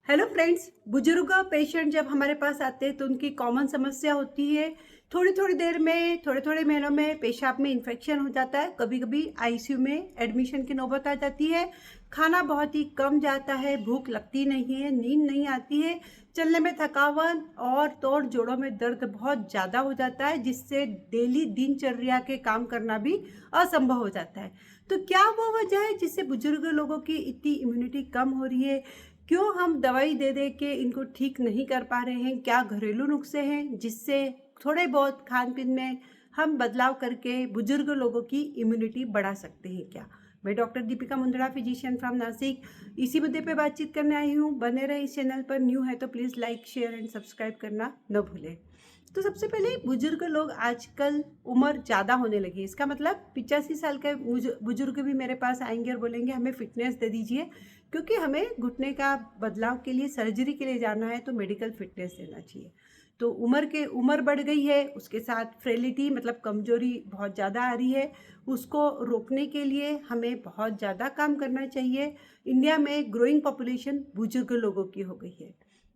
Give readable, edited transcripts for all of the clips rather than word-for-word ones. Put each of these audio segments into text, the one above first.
Hello friends, बुजुर्ग patient जब हमारे पास आते हैं तो उनकी कॉमन समस्या होती है। थोड़ी थोड़ी देर में, थोड़े थोड़े महीनों में पेशाब में इन्फेक्शन हो जाता है। कभी कभी आईसीयू में एडमिशन की नौबत आ जाती है। खाना बहुत ही कम जाता है, भूख लगती नहीं है, नींद नहीं आती है, चलने में थकावट और तोड़ जोड़ों में दर्द बहुत ज़्यादा हो जाता है, जिससे डेली दिनचर्या के काम करना भी असंभव हो जाता है। तो क्या वो वजह है जिससे बुजुर्ग लोगों की इतनी इम्यूनिटी कम हो रही है? क्यों हम दवाई दे दे के इनको ठीक नहीं कर पा रहे हैं? क्या घरेलू नुस्खे हैं जिससे थोड़े बहुत खान पीन में हम बदलाव करके बुजुर्ग लोगों की इम्यूनिटी बढ़ा सकते हैं क्या? मैं doctor Deepika Mundada, physician from Nashik, इसी मुद्दे पे बातचीत करने आई हूँ। बने रहे इस चैनल पर। न्यू है तो please like, share and subscribe करना न भूलें। तो सबसे पहले बुजुर्ग लोग आजकल उम्र ज़्यादा होने लगी है। इसका मतलब 85 साल के बुजुर्ग भी मेरे पास आएंगे और बोलेंगे हमें फिटनेस दे दीजिए, क्योंकि हमें घुटने का बदलाव के लिए, सर्जरी के लिए जाना है, तो मेडिकल फिटनेस देना चाहिए। तो उम्र बढ़ गई है, उसके साथ फ्रेलिटी मतलब कमजोरी बहुत ज़्यादा आ रही है। उसको रोकने के लिए हमें बहुत ज़्यादा काम करना चाहिए। इंडिया में ग्रोइंग पॉपुलेशन बुजुर्ग लोगों की हो गई है।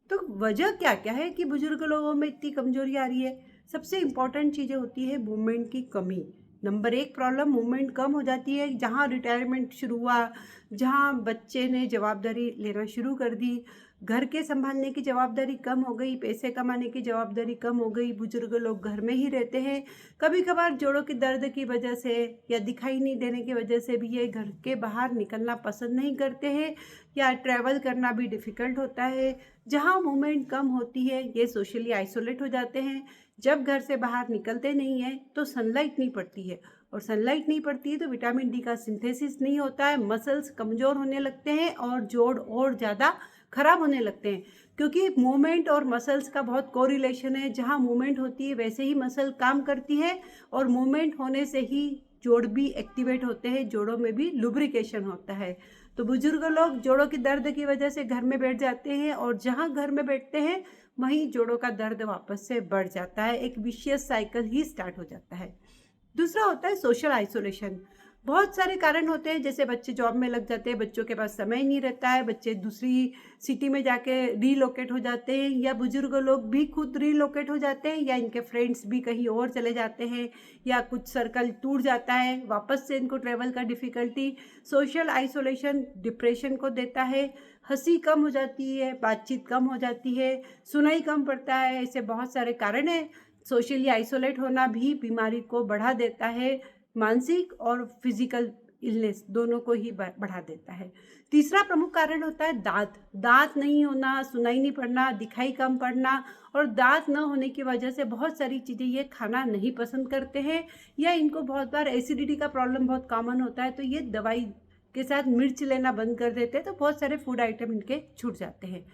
तो वजह क्या क्या है कि बुजुर्ग लोगों में इतनी कमजोरी आ रही है? सबसे इम्पॉर्टेंट चीज़ें होती है मूवमेंट की कमी। नंबर एक प्रॉब्लम मूवमेंट कम हो जाती है। जहाँ रिटायरमेंट शुरू हुआ, जहाँ बच्चे ने जवाबदारी लेना शुरू कर दी, घर के संभालने की जवाबदारी कम हो गई, पैसे कमाने की जवाबदारी कम हो गई, बुजुर्ग लोग घर में ही रहते हैं। कभी कभार जोड़ों के दर्द की वजह से या दिखाई नहीं देने की वजह से भी ये घर के बाहर निकलना पसंद नहीं करते हैं, या ट्रैवल करना भी डिफ़िकल्ट होता है। जहाँ मूवमेंट कम होती है ये सोशली आइसोलेट हो जाते हैं। जब घर से बाहर निकलते नहीं हैं तो सनलाइट नहीं पड़ती है, और सनलाइट नहीं पड़ती है तो विटामिन डी का सिंथेसिस नहीं होता है, मसल्स कमज़ोर होने लगते हैं और जोड़ और ज़्यादा खराब होने लगते हैं। क्योंकि मूवमेंट और मसल्स का बहुत कोरिलेशन है। जहाँ मूवमेंट होती है वैसे ही मसल काम करती है, और मूवमेंट होने से ही जोड़ भी एक्टिवेट होते हैं, जोड़ों में भी लुब्रिकेशन होता है। तो बुजुर्ग लोग जोड़ों की दर्द की वजह से घर में बैठ जाते हैं, और जहाँ घर में बैठते हैं वहीं जोड़ों का दर्द वापस से बढ़ जाता है। एक विशियस साइकिल ही स्टार्ट हो जाता है। दूसरा होता है सोशल आइसोलेशन। बहुत सारे कारण होते हैं, जैसे बच्चे जॉब में लग जाते हैं, बच्चों के पास समय नहीं रहता है, बच्चे दूसरी सिटी में जाके रीलोकेट हो जाते हैं, या बुजुर्ग लोग भी खुद रीलोकेट हो जाते हैं, या इनके फ्रेंड्स भी कहीं और चले जाते हैं, या कुछ सर्कल टूट जाता है, वापस से इनको ट्रैवल का डिफ़िकल्टी। सोशल आइसोलेशन डिप्रेशन को देता है। हंसी कम हो जाती है, बातचीत कम हो जाती है, सुनाई कम पड़ता है। ऐसे बहुत सारे कारण हैं। सोशली आइसोलेट होना भी बीमारी को बढ़ा देता है। मानसिक और फिजिकल इलनेस दोनों को ही बढ़ा देता है। तीसरा प्रमुख कारण होता है दांत। दांत नहीं होना, सुनाई नहीं पड़ना, दिखाई कम पड़ना, और दांत न होने की वजह से बहुत सारी चीज़ें ये खाना नहीं पसंद करते हैं, या इनको बहुत बार एसिडिटी का प्रॉब्लम बहुत कॉमन होता है, तो ये दवाई के साथ मिर्च लेना बंद कर देते हैं, तो बहुत सारे फूड आइटम इनके छूट जाते हैं।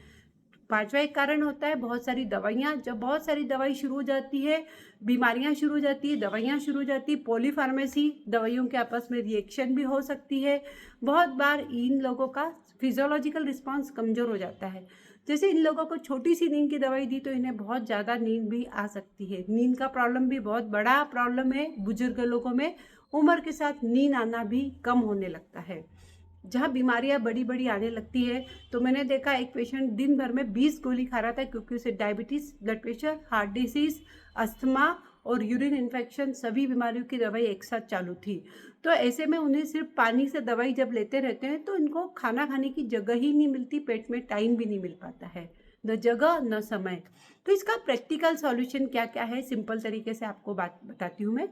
पांचवा एक कारण होता है बहुत सारी दवाइयाँ। जब बहुत सारी दवाई शुरू हो जाती है, बीमारियाँ शुरू हो जाती है, दवाइयाँ शुरू हो जाती है, पॉलीफार्मेसी, दवाइयों के आपस में रिएक्शन भी हो सकती है। बहुत बार इन लोगों का फिजियोलॉजिकल रिस्पांस कमज़ोर हो जाता है। जैसे इन लोगों को छोटी सी नींद की दवाई दी तो इन्हें बहुत ज़्यादा नींद भी आ सकती है। नींद का प्रॉब्लम भी बहुत बड़ा प्रॉब्लम है बुजुर्ग लोगों में। उम्र के साथ नींद आना भी कम होने लगता है। जहाँ बीमारियाँ बड़ी बड़ी आने लगती है, तो मैंने देखा एक पेशेंट दिन भर में 20 गोली खा रहा था, क्योंकि उसे diabetes, blood pressure, heart disease, asthma और यूरिन इन्फेक्शन, सभी बीमारियों की दवाई एक साथ चालू थी। तो ऐसे में उन्हें सिर्फ पानी से दवाई जब लेते रहते हैं तो इनको खाना खाने की जगह ही नहीं मिलती, पेट में टाइम भी नहीं मिल पाता है, न जगह न समय। तो इसका प्रैक्टिकल सॉल्यूशन क्या क्या है, सिंपल तरीके से आपको बात बताती हूँ मैं।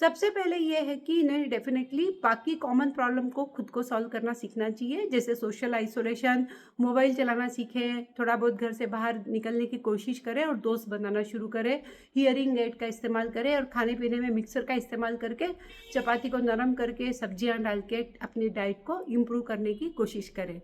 सबसे पहले ये है कि इन्हें डेफिनेटली बाकी कॉमन प्रॉब्लम को खुद को सॉल्व करना सीखना चाहिए, जैसे सोशल आइसोलेशन, मोबाइल चलाना सीखें, थोड़ा बहुत घर से बाहर निकलने की कोशिश करें और दोस्त बनाना शुरू करें, हियरिंग एड का इस्तेमाल करें, और खाने पीने में मिक्सर का इस्तेमाल करके चपाती को नरम करके सब्जियां डाल के अपनी डाइट को इम्प्रूव करने की कोशिश करें।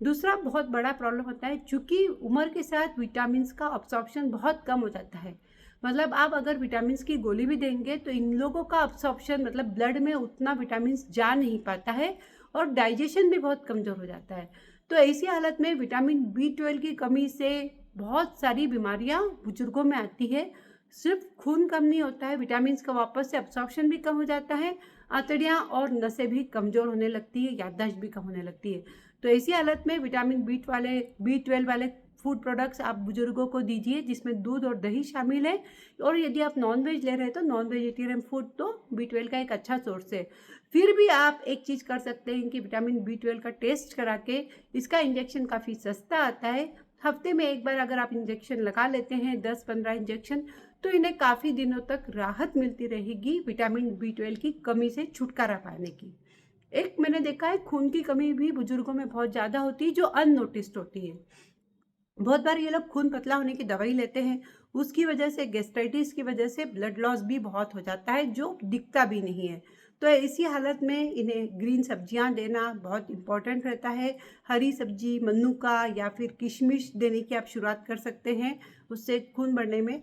दूसरा बहुत बड़ा प्रॉब्लम होता है, चूँकि उम्र के साथ विटामिन्स का अब्सॉर्प्शन बहुत कम हो जाता है। मतलब आप अगर विटामिन्स की गोली भी देंगे तो इन लोगों का अब्सॉर्प्शन, मतलब ब्लड में उतना विटामिन्स जा नहीं पाता है, और डाइजेशन भी बहुत कमज़ोर हो जाता है। तो ऐसी हालत में विटामिन B12 की कमी से बहुत सारी बीमारियां बुजुर्गों में आती है। सिर्फ खून कम नहीं होता है, विटामिन्स का वापस से अब्सॉर्प्शन भी कम हो जाता है, आंतड़ियाँ और नसें भी कमज़ोर होने लगती है, याददाश्त भी कम होने लगती है। तो ऐसी हालत में विटामिन B12 वाले फूड प्रोडक्ट्स आप बुजुर्गों को दीजिए, जिसमें दूध और दही शामिल है। और यदि आप नॉन वेज ले रहे हैं तो नॉन वेजिटेरियन फूड तो B12 का एक अच्छा सोर्स है। फिर भी आप एक चीज़ कर सकते हैं कि विटामिन B12 का टेस्ट करा के, इसका इंजेक्शन काफ़ी सस्ता आता है, हफ्ते में एक बार अगर आप इंजेक्शन लगा लेते हैं 10-15 इंजेक्शन, तो इन्हें काफ़ी दिनों तक राहत मिलती रहेगी विटामिन B12 की कमी से छुटकारा पाने की। एक मैंने देखा है खून की कमी भी बुजुर्गों में बहुत ज़्यादा होती है, जो अननोटिस्ड होती है। बहुत बार ये लोग खून पतला होने की दवाई लेते हैं, उसकी वजह से गैस्ट्राइटिस की वजह से ब्लड लॉस भी बहुत हो जाता है, जो दिखता भी नहीं है। तो इसी हालत में इन्हें ग्रीन सब्जियां देना बहुत इम्पॉर्टेंट रहता है। हरी सब्जी, मन्नुका या फिर किशमिश देने की आप शुरुआत कर सकते हैं, उससे खून बढ़ने में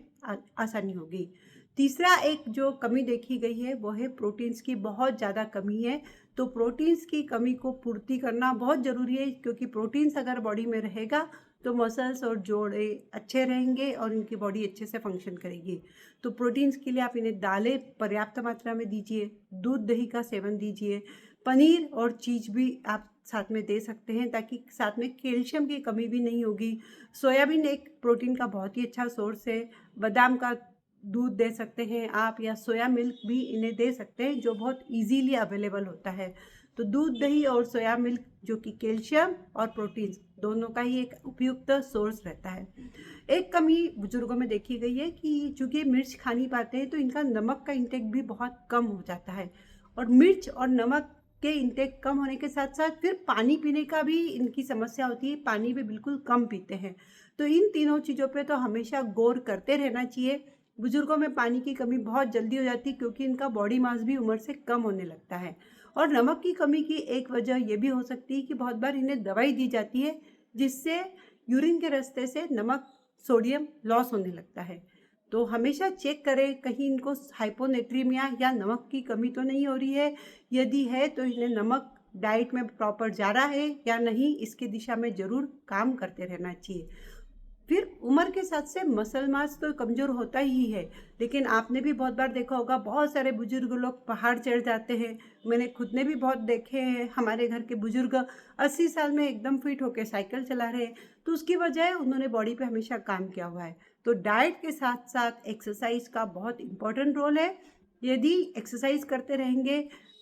आसानी होगी। तीसरा एक जो कमी देखी गई है वो है प्रोटीन्स की बहुत ज़्यादा कमी है। तो प्रोटीन्स की कमी को पूर्ति करना बहुत ज़रूरी है, क्योंकि प्रोटीन्स अगर बॉडी में रहेगा तो मसल्स और जोड़े अच्छे रहेंगे और इनकी बॉडी अच्छे से फंक्शन करेगी। तो प्रोटीन्स के लिए आप इन्हें दालें पर्याप्त मात्रा में दीजिए, दूध दही का सेवन दीजिए, पनीर और चीज़ भी आप साथ में दे सकते हैं, ताकि साथ में कैल्शियम की कमी भी नहीं होगी। सोयाबीन एक प्रोटीन का बहुत ही अच्छा सोर्स है। बादाम का दूध दे सकते हैं आप, या सोया मिल्क भी इन्हें दे सकते हैं, जो बहुत इजीली अवेलेबल होता है। तो दूध दही और सोया मिल्क, जो कि कैल्शियम और प्रोटीन दोनों का ही एक उपयुक्त सोर्स रहता है। एक कमी बुजुर्गों में देखी गई है कि चूँकि मिर्च खा नहीं पाते हैं, तो इनका नमक का इंटेक भी बहुत कम हो जाता है। और मिर्च और नमक के इंटेक कम होने के साथ साथ फिर पानी पीने का भी इनकी समस्या होती है, पानी भी बिल्कुल कम पीते हैं। तो इन तीनों चीज़ों पे तो हमेशा गौर करते रहना चाहिए। बुजुर्गों में पानी की कमी बहुत जल्दी हो जाती है, क्योंकि इनका बॉडी मास भी उम्र से कम होने लगता है। और नमक की कमी की एक वजह ये भी हो सकती है कि बहुत बार इन्हें दवाई दी जाती है, जिससे यूरिन के रास्ते से नमक, सोडियम लॉस होने लगता है। तो हमेशा चेक करें कहीं इनको हाइपोनेट्रीमिया या नमक की कमी तो नहीं हो रही है। यदि है तो इन्हें नमक डाइट में प्रॉपर जा रहा है या नहीं, इसकी दिशा में ज़रूर काम करते रहना चाहिए। फिर उम्र के साथ से मसल मास तो कमज़ोर होता ही है, लेकिन आपने भी बहुत बार देखा होगा बहुत सारे बुजुर्ग लोग पहाड़ चढ़ जाते हैं। मैंने खुद ने भी बहुत देखे हैं, हमारे घर के बुजुर्ग 80 साल में एकदम फिट होकर साइकिल चला रहे हैं। तो उसकी वजह उन्होंने बॉडी पे हमेशा काम किया हुआ है। तो डाइट के साथ साथ एक्सरसाइज का बहुत इम्पोर्टेंट रोल है। यदि एक्सरसाइज करते रहेंगे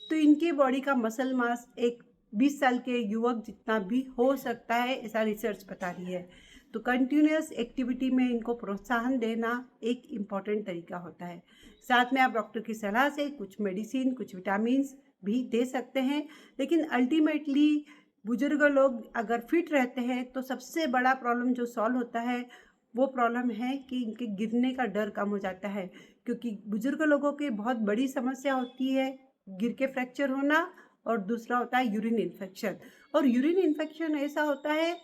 तो इनके बॉडी का मसल मास एक 20 साल के युवक जितना भी हो सकता है, ऐसा रिसर्च बता रही है। तो कंटिन्यूस एक्टिविटी में इनको प्रोत्साहन देना एक इम्पॉर्टेंट तरीका होता है। साथ में आप डॉक्टर की सलाह से कुछ मेडिसिन, कुछ विटामिन्स भी दे सकते हैं। लेकिन अल्टीमेटली बुजुर्ग लोग अगर फिट रहते हैं तो सबसे बड़ा प्रॉब्लम जो सॉल्व होता है वो प्रॉब्लम है कि इनके गिरने का डर कम हो जाता है। क्योंकि बुजुर्ग लोगों की बहुत बड़ी समस्या होती है गिर के फ्रैक्चर होना, और दूसरा होता है यूरिन इन्फेक्शन। और यूरिन इन्फेक्शन ऐसा होता है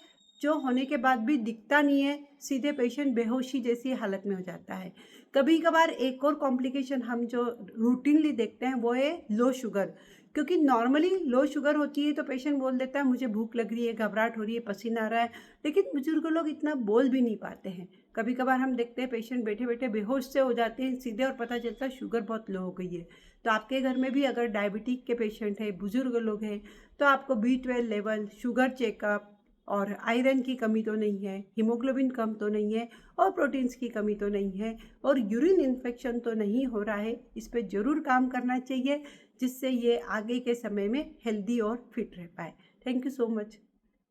जो होने के बाद भी दिखता नहीं है, सीधे पेशेंट बेहोशी जैसी हालत में हो जाता है। कभी कभार एक और कॉम्प्लिकेशन हम जो रूटीनली देखते हैं वो है लो शुगर। क्योंकि नॉर्मली लो शुगर होती है तो पेशेंट बोल देता है मुझे भूख लग रही है, घबराहट हो रही है, पसीना आ रहा है, लेकिन बुजुर्ग लोग इतना बोल भी नहीं पाते हैं। कभी कभार हम देखते हैं पेशेंट बैठे बैठे बेहोश से हो जाते हैं सीधे, और पता चलता है शुगर बहुत लो हो गई है। तो आपके घर में भी अगर डायबिटिक के पेशेंट है, बुजुर्ग लोग हैं, तो आपको B12 लेवल, शुगर चेकअप, और आयरन की कमी तो नहीं है, हीमोग्लोबिन कम तो नहीं है, और प्रोटीन्स की कमी तो नहीं है, और यूरिन इन्फेक्शन तो नहीं हो रहा है, इस पर ज़रूर काम करना चाहिए, जिससे ये आगे के समय में हेल्दी और फिट रह पाए। Thank you so much.